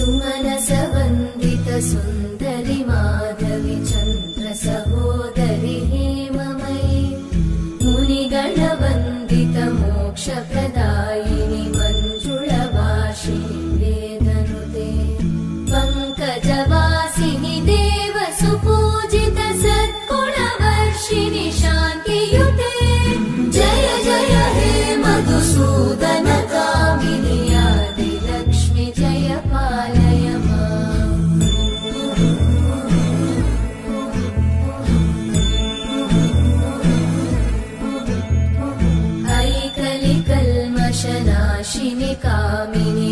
सुमनसवन्दित सुन्दरि माधवि चन्द्र सहोदरि हेममयि मुनिगणवन्दित मोक्षप्रदायिनि मञ्जुळवासिनि वेदनुते पङ्कजवासिनि देव सुपूजित सद्गुणवर्षिणि शान्तियुते जय जय हे मधुसूदन कामिनि आदिलक्ष्मि जय पालय माम्। ऐकलिकल्मषनाशिनि कामिनि